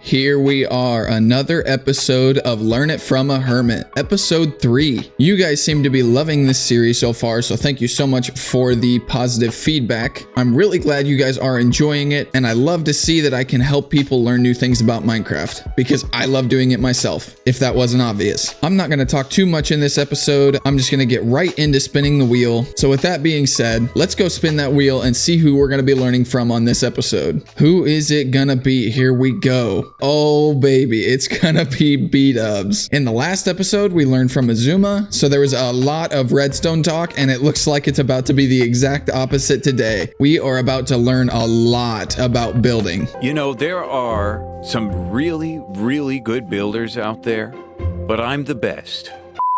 Here we are, another episode of Learn It From a Hermit, episode 3. You guys seem to be loving this series so far, so thank you so much for the positive feedback. I'm really glad you guys are enjoying it, and I love to see that I can help people learn new things about Minecraft, because I love doing it myself, if that wasn't obvious. I'm not going to talk too much in this episode, I'm just going to get right into spinning the wheel. So with that being said, let's go spin that wheel and see who we're going to be learning from on this episode. Who is it gonna be? Here we go. Oh baby, it's gonna be bdubs. In the last episode, we learned from Azuma, so there was a lot of redstone talk, and it looks like it's about to be the exact opposite today. We are about to learn a lot about building. You know, there are some really good builders out there, but I'm the best.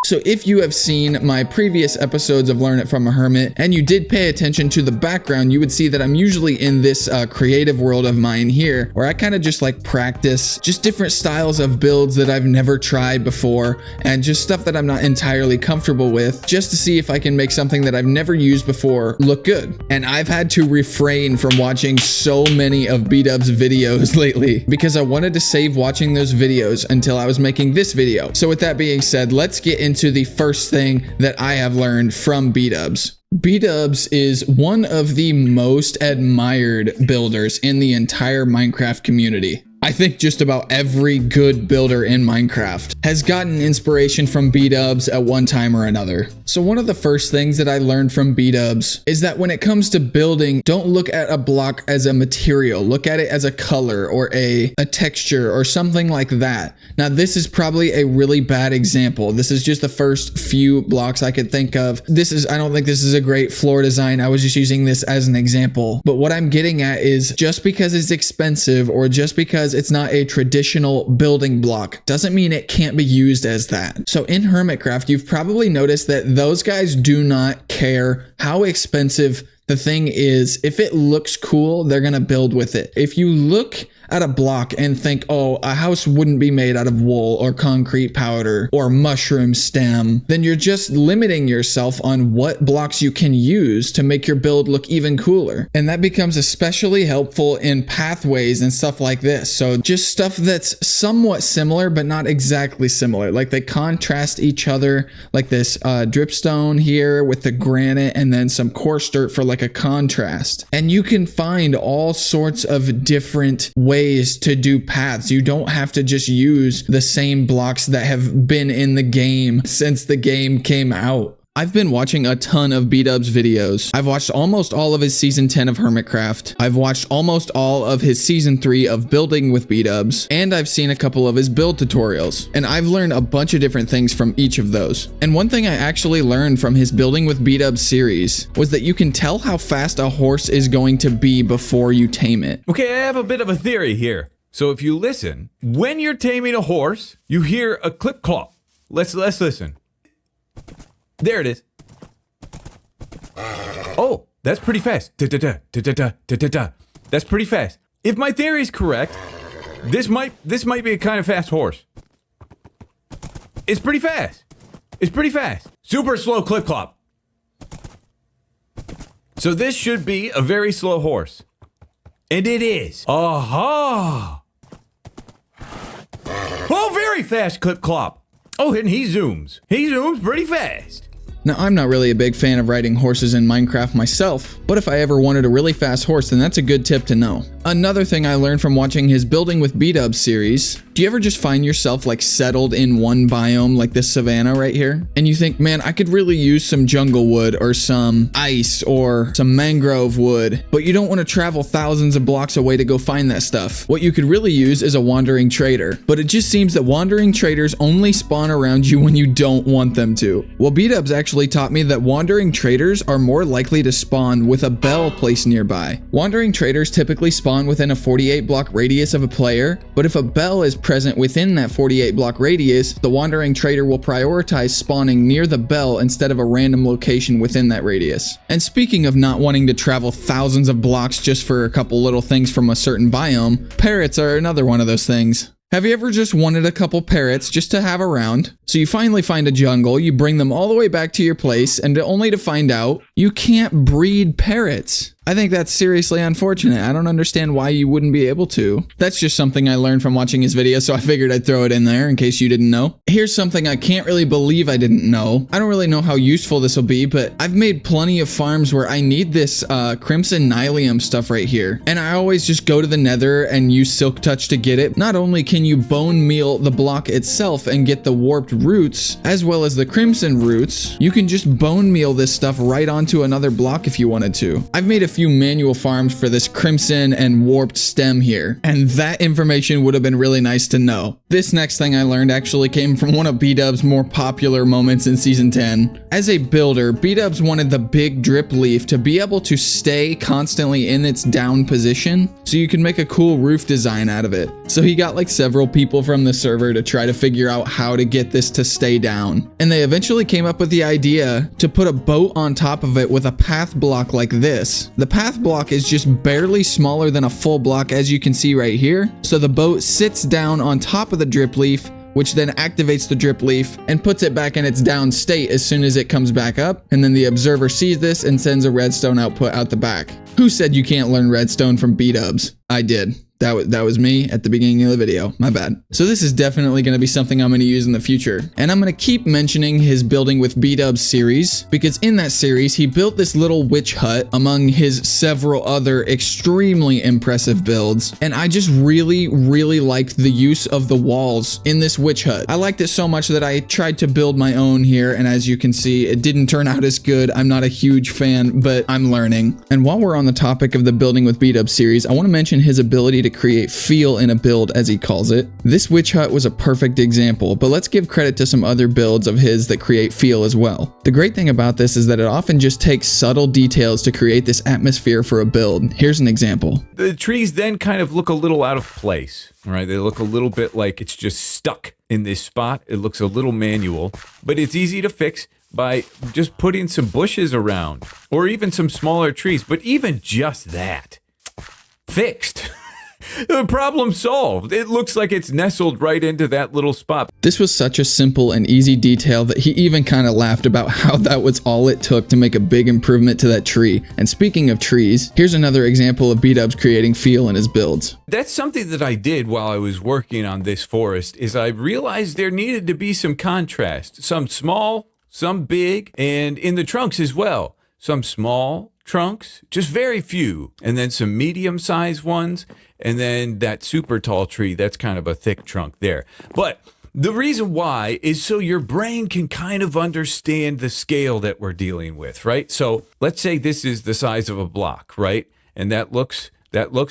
So if you have seen my previous episodes of Learn It From a Hermit and you did pay attention to the background, you would see that I'm usually in this creative world of mine here, where I kind of just like practice just different styles of builds that I've never tried before and just stuff that I'm not entirely comfortable with, just to see if I can make something that I've never used before look good. And I've had to refrain from watching so many of bdubs videos lately because I wanted to save watching those videos until I was making this video. So with that being said, let's get into the first thing that I have learned from bdubs. bdubs is one of the most admired builders in the entire Minecraft community. I think just about every good builder in Minecraft has gotten inspiration from bdubs at one time or another. So one of the first things that I learned from bdubs is that when it comes to building, don't look at a block as a material. Look at it as a color or a texture or something like that. Now this is probably a really bad example. This is just the first few blocks I could think of. I don't think this is a great floor design. I was just using this as an example. But what I'm getting at is just because it's expensive or just because it's not a traditional building block doesn't mean it can't be used as that. So in hermitcraft, you've probably noticed that those guys do not care how expensive the thing is. If it looks cool, they're gonna build with it. If you look at a block and think, oh, a house wouldn't be made out of wool or concrete powder or mushroom stem, then you're just limiting yourself on what blocks you can use to make your build look even cooler. And that becomes especially helpful in pathways and stuff like this. So just stuff that's somewhat similar, but not exactly similar. Like they contrast each other, like this dripstone here with the granite and then some coarse dirt for like a contrast. And you can find all sorts of different ways to do paths. You don't have to just use the same blocks that have been in the game since the game came out. I've been watching a ton of bdubs videos. I've watched almost all of his season 10 of Hermitcraft. I've watched almost all of his season 3 of building with bdubs, and I've seen a couple of his build tutorials. And I've learned a bunch of different things from each of those. And one thing I actually learned from his building with bdubs series was that you can tell how fast a horse is going to be before you tame it. Okay, I have a bit of a theory here. So if you listen, when you're taming a horse, you hear a clip clop. Let's listen. There it is. Oh, that's pretty fast. That's pretty fast. If my theory is correct, this might be a kind of fast horse. It's pretty fast. It's pretty fast. Super slow clip clop. So this should be a very slow horse. And it is. Aha! Oh, very fast clip clop. Oh, and he zooms. He zooms pretty fast. Now, I'm not really a big fan of riding horses in Minecraft myself, but if I ever wanted a really fast horse, then that's a good tip to know. Another thing I learned from watching his Building with bdubs series, do you ever just find yourself like settled in one biome like this savanna right here? And you think, man, I could really use some jungle wood or some ice or some mangrove wood, but you don't want to travel thousands of blocks away to go find that stuff. What you could really use is a wandering trader, but it just seems that wandering traders only spawn around you when you don't want them to. Well, bdubs actually taught me that wandering traders are more likely to spawn with a bell placed nearby. Wandering traders typically spawn within a 48 block radius of a player, but if a bell is present within that 48 block radius, the wandering trader will prioritize spawning near the bell instead of a random location within that radius. And speaking of not wanting to travel thousands of blocks just for a couple little things from a certain biome, parrots are another one of those things. Have you ever just wanted a couple parrots just to have around? So you finally find a jungle, you bring them all the way back to your place, and only to find out you can't breed parrots. I think that's seriously unfortunate. I don't understand why you wouldn't be able to. That's just something I learned from watching his video, so I figured I'd throw it in there in case you didn't know. Here's something I can't really believe I didn't know. I don't really know how useful this will be, but I've made plenty of farms where I need this crimson nylium stuff right here. And I always just go to the nether and use silk touch to get it. Not only can you bone meal the block itself and get the warped roots, as well as the crimson roots, you can just bone meal this stuff right onto another block if you wanted to. I've made a few manual farms for this crimson and warped stem here, and that information would have been really nice to know. This next thing I learned actually came from one of bdubs' more popular moments in season 10. As a builder, bdubs wanted the big drip leaf to be able to stay constantly in its down position, so you can make a cool roof design out of it. So he got like several people from the server to try to figure out how to get this to stay down. And they eventually came up with the idea to put a boat on top of it with a path block like this. The path block is just barely smaller than a full block, as you can see right here. So the boat sits down on top of the drip leaf, which then activates the drip leaf and puts it back in its down state as soon as it comes back up. And then the observer sees this and sends a redstone output out the back. Who said you can't learn redstone from bdubs? I did. That was me at the beginning of the video. My bad. So this is definitely going to be something I'm going to use in the future. And I'm going to keep mentioning his building with bdubs series, because in that series, he built this little witch hut among his several other extremely impressive builds. And I just really liked the use of the walls in this witch hut. I liked it so much that I tried to build my own here. And as you can see, it didn't turn out as good. I'm not a huge fan, but I'm learning. And while we're on the topic of the building with bdubs series, I want to mention his ability to create feel in a build, as he calls it. This witch hut was a perfect example, but let's give credit to some other builds of his that create feel as well. The great thing about this is that it often just takes subtle details to create this atmosphere for a build. Here's an example. The trees then kind of look a little out of place, right? They look a little bit like it's just stuck in this spot. It looks a little manual, but it's easy to fix by just putting some bushes around or even some smaller trees. But even just that, fixed. The problem solved. It looks like it's nestled right into that little spot. This was such a simple and easy detail that he even kind of laughed about how that was all it took to make a big improvement to that tree. And speaking of trees, here's another example of bdubs creating feel in his builds. That's something that I did while I was working on this forest, is I realized there needed to be some contrast. Some small, some big, and in the trunks as well. Some small trunks, just very few, and then some medium-sized ones, and then that super tall tree, that's kind of a thick trunk there. But the reason why is so your brain can kind of understand the scale that we're dealing with, right? So let's say this is the size of a block, right? And that looks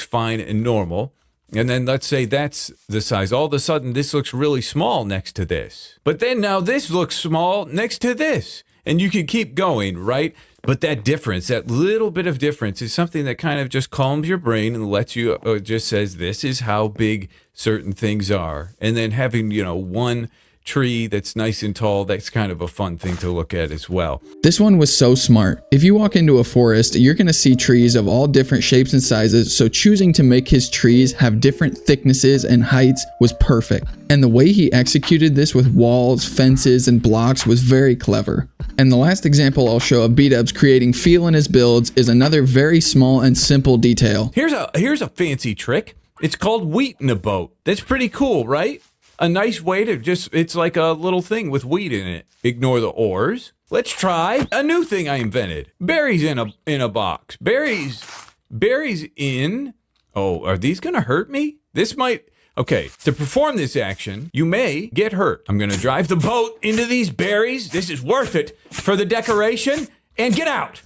fine and normal. And then let's say that's the size. All of a sudden, this looks really small next to this. But then now this looks small next to this. And you can keep going, right? But that difference, that little bit of difference, is something that kind of just calms your brain and lets you, just says, this is how big certain things are. And then having, one tree that's nice and tall, that's kind of a fun thing to look at as well. This one was so smart. If you walk into a forest, you're going to see trees of all different shapes and sizes, so choosing to make his trees have different thicknesses and heights was perfect. And the way he executed this with walls, fences, and blocks was very clever. And the last example I'll show of bdubs creating feel in his builds is another very small and simple detail. Here's a fancy trick. It's called wheat in a boat. That's pretty cool, right? A nice way to it's like a little thing with wheat in it. Ignore the oars. Let's try a new thing I invented. Berries in a box. Berries in, are these gonna hurt me? Okay, to perform this action, you may get hurt. I'm gonna drive the boat into these berries. This is worth it for the decoration, and get out.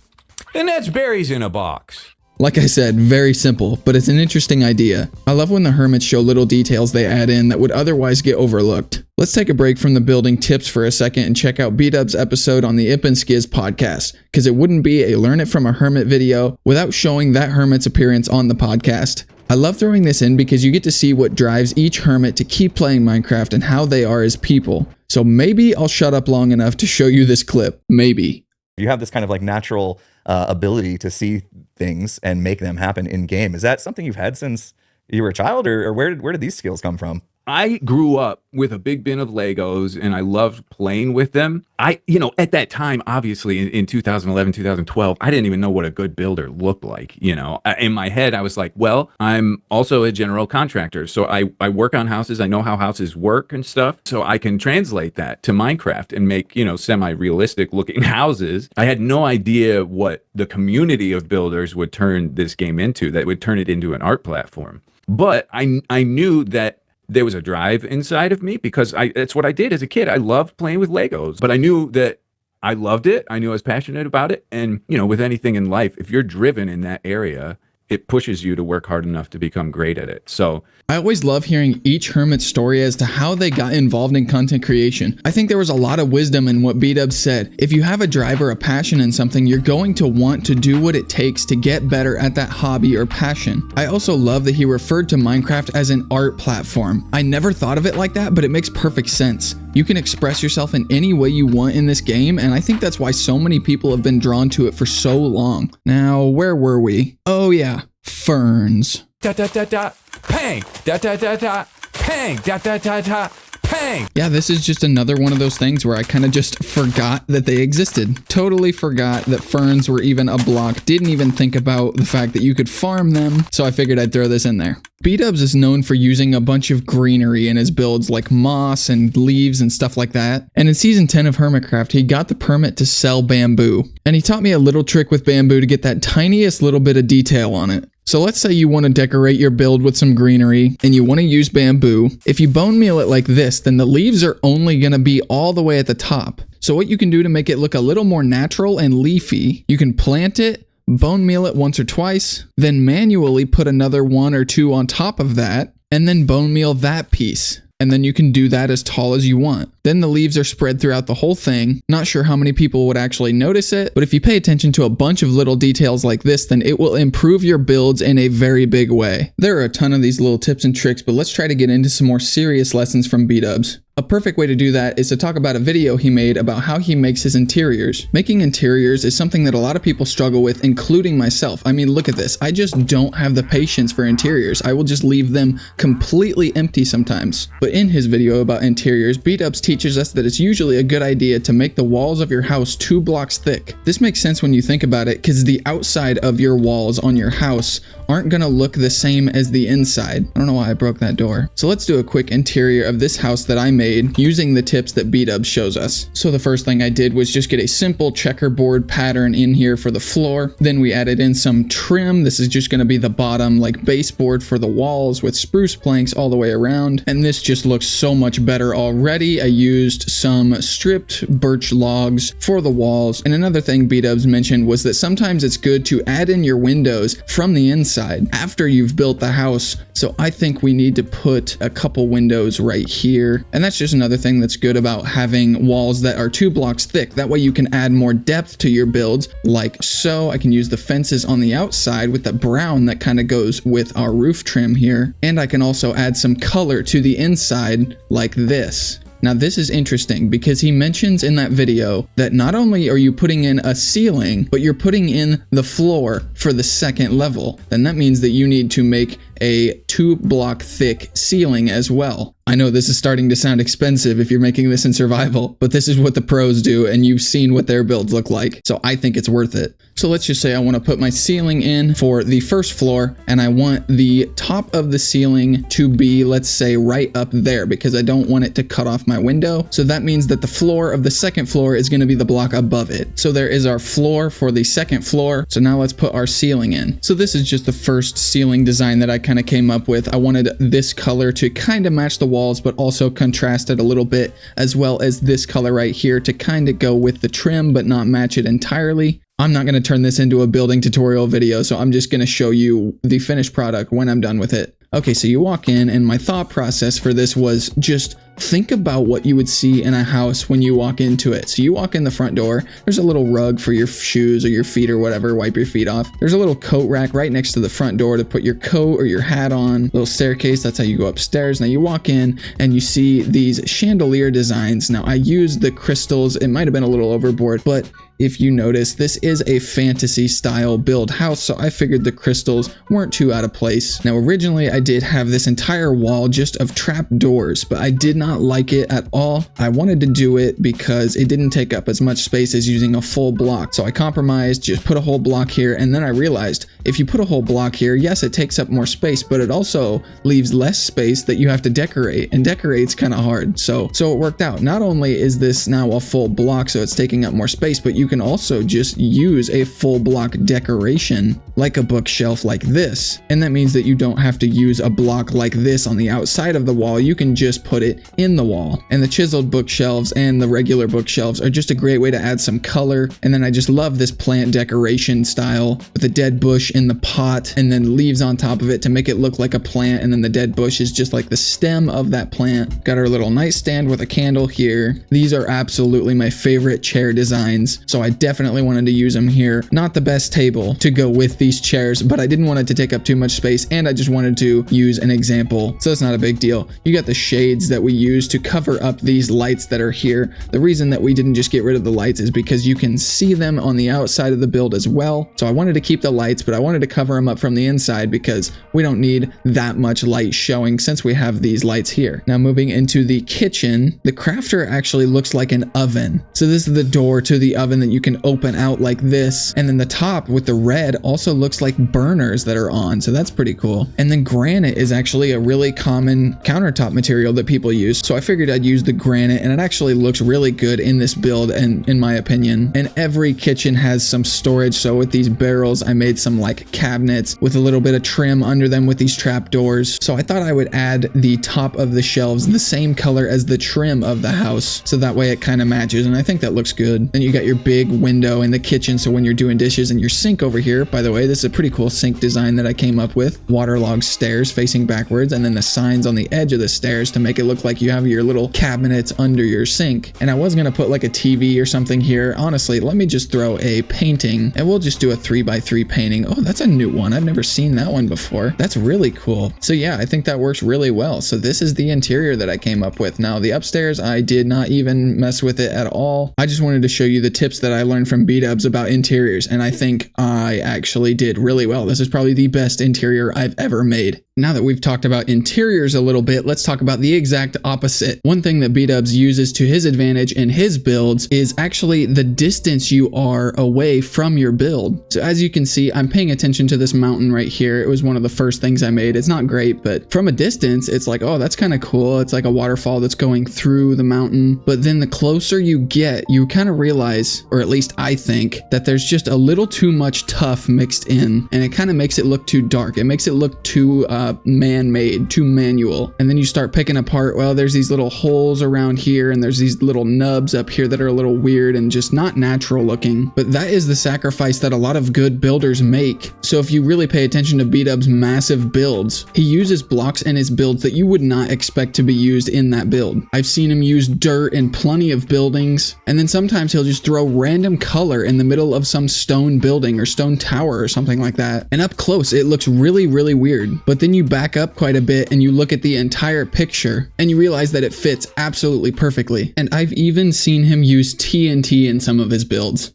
And that's berries in a box. Like I said, very simple, but it's an interesting idea. I love when the hermits show little details they add in that would otherwise get overlooked. Let's take a break from the building tips for a second and check out bdubs' episode on the Ip and Skiz podcast, because it wouldn't be a Learn It From a Hermit video without showing that hermit's appearance on the podcast. I love throwing this in because you get to see what drives each hermit to keep playing Minecraft and how they are as people. So maybe I'll shut up long enough to show you this clip. Maybe. You have this kind of like natural ability to see things and make them happen in game. Is that something you've had since you were a child, or where did these skills come from? I grew up with a big bin of Legos and I loved playing with them. At that time, obviously in 2011, 2012, I didn't even know what a good builder looked like. In my head, I was like, well, I'm also a general contractor. So I work on houses. I know how houses work and stuff. So I can translate that to Minecraft and make, semi-realistic looking houses. I had no idea what the community of builders would turn this game into, that would turn it into an art platform. But I knew that there was a drive inside of me because that's what I did as a kid. I loved playing with Legos, but I knew that I loved it. I knew I was passionate about it. And, with anything in life, if you're driven in that area, it pushes you to work hard enough to become great at it. So I always love hearing each hermit's story as to how they got involved in content creation. I think there was a lot of wisdom in what bdubs said. If you have a drive or a passion in something, you're going to want to do what it takes to get better at that hobby or passion. I also love that he referred to Minecraft as an art platform. I never thought of it like that, but it makes perfect sense. You can express yourself in any way you want in this game, and I think that's why so many people have been drawn to it for so long. Now, where were we? Oh yeah, ferns. Da da da da, pang, da da da da, pang, da da da da, pang. Yeah, this is just another one of those things where I kind of just forgot that they existed. Totally forgot that ferns were even a block. Didn't even think about the fact that you could farm them, so I figured I'd throw this in there. bdubs is known for using a bunch of greenery in his builds, like moss and leaves and stuff like that. And in season 10 of Hermitcraft, he got the permit to sell bamboo. And he taught me a little trick with bamboo to get that tiniest little bit of detail on it. So let's say you want to decorate your build with some greenery and you want to use bamboo. If you bone meal it like this, then the leaves are only going to be all the way at the top. So what you can do to make it look a little more natural and leafy, you can plant it, bone meal it once or twice, then manually put another 1 or 2 on top of that, and then bone meal that piece. And then you can do that as tall as you want. Then the leaves are spread throughout the whole thing. Not sure how many people would actually notice it, but if you pay attention to a bunch of little details like this, then it will improve your builds in a very big way. There are a ton of these little tips and tricks, but let's try to get into some more serious lessons from bdubs. A perfect way to do that is to talk about a video he made about how he makes his interiors. Making interiors is something that a lot of people struggle with, including myself. I mean, look at this. I just don't have the patience for interiors. I will just leave them completely empty sometimes. But in his video about interiors, bdubs teaches us that it's usually a good idea to make the walls of your house 2 blocks thick. This makes sense when you think about it, because the outside of your walls on your house aren't gonna look the same as the inside. I don't know why I broke that door. So let's do a quick interior of this house that I made using the tips that bdubs shows us. So the first thing I did was just get a simple checkerboard pattern in here for the floor. Then we added in some trim. This is just going to be the bottom like baseboard for the walls with spruce planks all the way around. And this just looks so much better already. I used some stripped birch logs for the walls. And another thing bdubs mentioned was that sometimes it's good to add in your windows from the inside after you've built the house. So I think we need to put a couple windows right here. And that's just another thing that's good about having walls that are 2 blocks thick. That way you can add more depth to your builds, like so. I can use the fences on the outside with the brown that kind of goes with our roof trim here. And I can also add some color to the inside like this. Now this is interesting because he mentions in that video that not only are you putting in a ceiling, but you're putting in the floor for the second level. Then that means that you need to make a 2 block thick ceiling as well. I know this is starting to sound expensive if you're making this in survival, but this is what the pros do and you've seen what their builds look like. So I think it's worth it. So let's just say I want to put my ceiling in for the first floor and I want the top of the ceiling to be, let's say, right up there because I don't want it to cut off my window. So that means that the floor of the second floor is going to be the block above it. So there is our floor for the second floor. So now let's put our ceiling in. So this is just the first ceiling design that I kind of came up with. I wanted this color to kind of match the walls, but also contrast it a little bit, as well as this color right here to kind of go with the trim, but not match it entirely. I'm not going to turn this into a building tutorial video, so I'm just going to show you the finished product when I'm done with it. Okay, so you walk in, and my thought process for this was just think about what you would see in a house when you walk into it. So you walk in the front door, there's a little rug for your shoes or your feet or whatever, wipe your feet off. There's a little coat rack right next to the front door to put your coat or your hat on. Little staircase, that's how you go upstairs. Now you walk in and you see these chandelier designs. Now I used the crystals, it might have been a little overboard, but if you notice, this is a fantasy style build house, so I figured the crystals weren't too out of place. Now originally I did have this entire wall just of trap doors, but I did not like it at all. I wanted to do it because it didn't take up as much space as using a full block. So I compromised, just put a whole block here, and then I realized if you put a whole block here, yes, it takes up more space, but it also leaves less space that you have to decorate, and decorate's kind of hard. So it worked out. Not only is this now a full block, so it's taking up more space, but you can also just use a full block decoration like a bookshelf like this. And that means that you don't have to use a block like this on the outside of the wall. You can just put it in the wall. And the chiseled bookshelves and the regular bookshelves are just a great way to add some color. And then I just love this plant decoration style with a dead bush in the pot and then leaves on top of it to make it look like a plant. And then the dead bush is just like the stem of that plant. Got our little nightstand with a candle here. These are absolutely my favorite chair designs, so I definitely wanted to use them here. Not the best table to go with these chairs, but I didn't want it to take up too much space, and I just wanted to use an example, so it's not a big deal. You got the shades that we use to cover up these lights that are here. The reason that we didn't just get rid of the lights is because you can see them on the outside of the build as well. So I wanted to keep the lights, but I wanted to cover them up from the inside because we don't need that much light showing since we have these lights here. Now moving into the kitchen, the crafter actually looks like an oven. So this is the door to the oven that you can open out like this. And then the top with the red also looks like burners that are on. So that's pretty cool. And then granite is actually a really common countertop material that people use. So I figured I'd use the granite, and it actually looks really good in this build, and in my opinion. And every kitchen has some storage. So with these barrels, I made some like cabinets with a little bit of trim under them with these trap doors. So I thought I would add the top of the shelves the same color as the trim of the house, so that way it kind of matches, and I think that looks good. Then you got your big window in the kitchen, so when you're doing dishes, and your sink over here. By the way, this is a pretty cool sink design that I came up with. Waterlogged stairs facing backwards, and then the signs on the edge of the stairs to make it look like you have your little cabinets under your sink. And I was gonna put like a TV or something here. Honestly, let me just throw a painting, and we'll just do a 3x3 painting. Oh, that's a new one. I've never seen that one before. That's really cool. So yeah, I think that works really well. So this is the interior that I came up with. Now the upstairs, I did not even mess with it at all. I just wanted to show you the tips that I learned from BDubs about interiors, and I think I actually did really well. This is probably the best interior I've ever made. Now that we've talked about interiors a little bit, let's talk about the exact opposite. One thing that BDubs uses to his advantage in his builds is actually the distance you are away from your build. So as you can see, I'm paying attention to this mountain right here. It was one of the first things I made. It's not great, but from a distance, it's like, oh, that's kind of cool. It's like a waterfall that's going through the mountain. But then the closer you get, you kind of realize, or at least I think, that there's just a little too much tuff mixed in, and it kind of makes it look too dark. It makes it look too man-made, too manual. And then you start picking apart, well, there's these little holes around here, and there's these little nubs up here that are a little weird and just not natural looking. But that is the sacrifice that a lot of good builders make. So if you really pay attention to BDubs' massive builds, he uses blocks in his builds that you would not expect to be used in that build. I've seen him use dirt in plenty of buildings, and then sometimes he'll just throw random color in the middle of some stone building or stone tower or something like that. And up close, it looks really, really weird. But then you back up quite a bit and you look at the entire picture and you realize that it fits absolutely perfectly. And I've even seen him use TNT in some of his builds.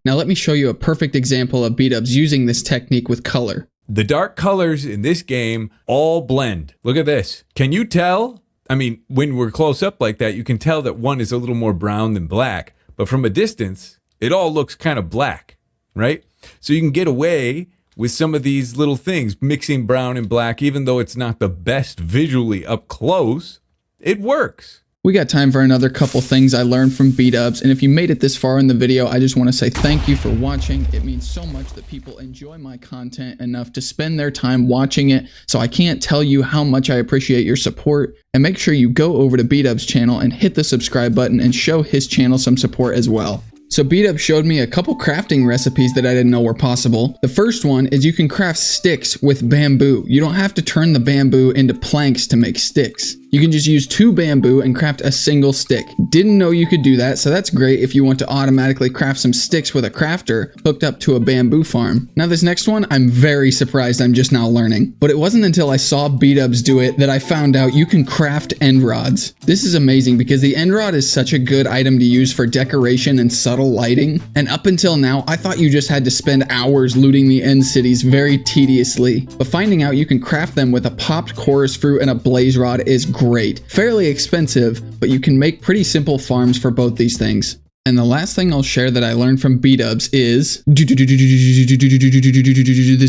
Now let me show you a perfect example of BDubs using this technique with color. The dark colors in this game all blend. Look at this. Can you tell? I mean, when we're close up like that, you can tell that one is a little more brown than black. But from a distance, it all looks kind of black, right? So you can get away with some of these little things, mixing brown and black, even though it's not the best visually up close, it works. We got time for another couple things I learned from BDubs, and if you made it this far in the video, I just want to say thank you for watching. It means so much that people enjoy my content enough to spend their time watching it, so I can't tell you how much I appreciate your support. And make sure you go over to BDubs' channel and hit the subscribe button and show his channel some support as well. So BDubs showed me a couple crafting recipes that I didn't know were possible. The first one is you can craft sticks with bamboo. You don't have to turn the bamboo into planks to make sticks. You can just use 2 bamboo and craft a single stick. Didn't know you could do that, so that's great if you want to automatically craft some sticks with a crafter hooked up to a bamboo farm. Now this next one, I'm very surprised I'm just now learning, but it wasn't until I saw bdubs do it that I found out you can craft end rods. This is amazing because the end rod is such a good item to use for decoration and subtle lighting, and up until now I thought you just had to spend hours looting the end cities very tediously, but finding out you can craft them with a popped chorus fruit and a blaze rod is great. Fairly expensive, but you can make pretty simple farms for both these things. And the last thing I'll share that I learned from bdubs is... This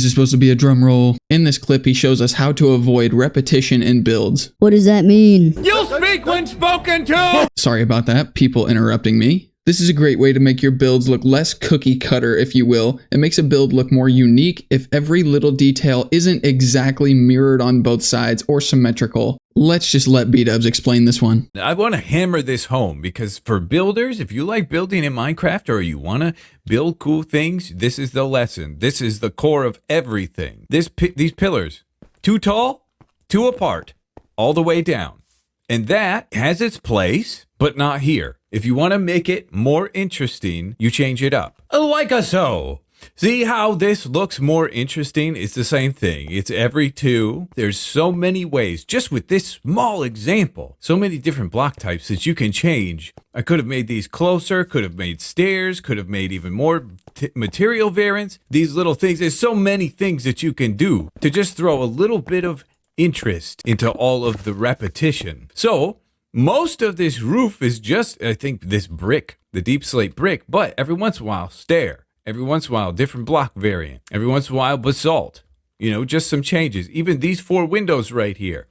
is supposed to be a drum roll. In this clip, he shows us how to avoid repetition in builds. What does that mean? You'll speak when spoken to! Sorry about that, people interrupting me. This is a great way to make your builds look less cookie cutter, if you will. It makes a build look more unique if every little detail isn't exactly mirrored on both sides or symmetrical. Let's just let bdubs explain this one. I want to hammer this home because for builders, if you like building in Minecraft or you want to build cool things, this is the lesson. This is the core of everything. These pillars, too tall, too apart, all the way down. And that has its place, but not here. If you want to make it more interesting, you change it up. Like so. See how this looks more interesting? It's the same thing. It's every 2. There's so many ways, just with this small example, so many different block types that you can change. I could have made these closer, could have made stairs, could have made even more material variants. These little things, there's so many things that you can do to just throw a little bit of interest into all of the repetition. So most of this roof is just, I think, this brick, the deep slate brick, but every once in a while, stair. Every once in a while, different block variant. Every once in a while, basalt. You know, just some changes. Even these 4 windows right here.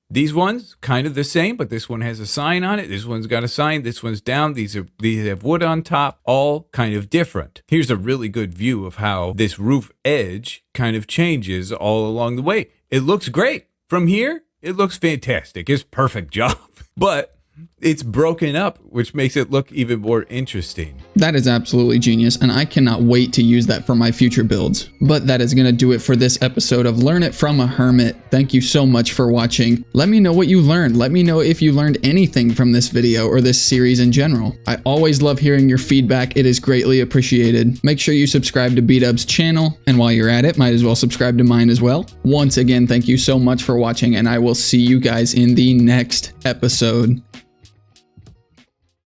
These ones, kind of the same, but this one has a sign on it. This one's got a sign. This one's down. These have wood on top. All kind of different. Here's a really good view of how this roof edge kind of changes all along the way. It looks great. From here, it looks fantastic. It's a perfect job. But it's broken up, which makes it look even more interesting. That is absolutely genius, and I cannot wait to use that for my future builds. But that is going to do it for this episode of Learn It From a Hermit. Thank you so much for watching. Let me know what you learned. Let me know if you learned anything from this video or this series in general. I always love hearing your feedback. It is greatly appreciated. Make sure you subscribe to bdubs' channel, and while you're at it, might as well subscribe to mine as well. Once again, thank you so much for watching, and I will see you guys in the next episode.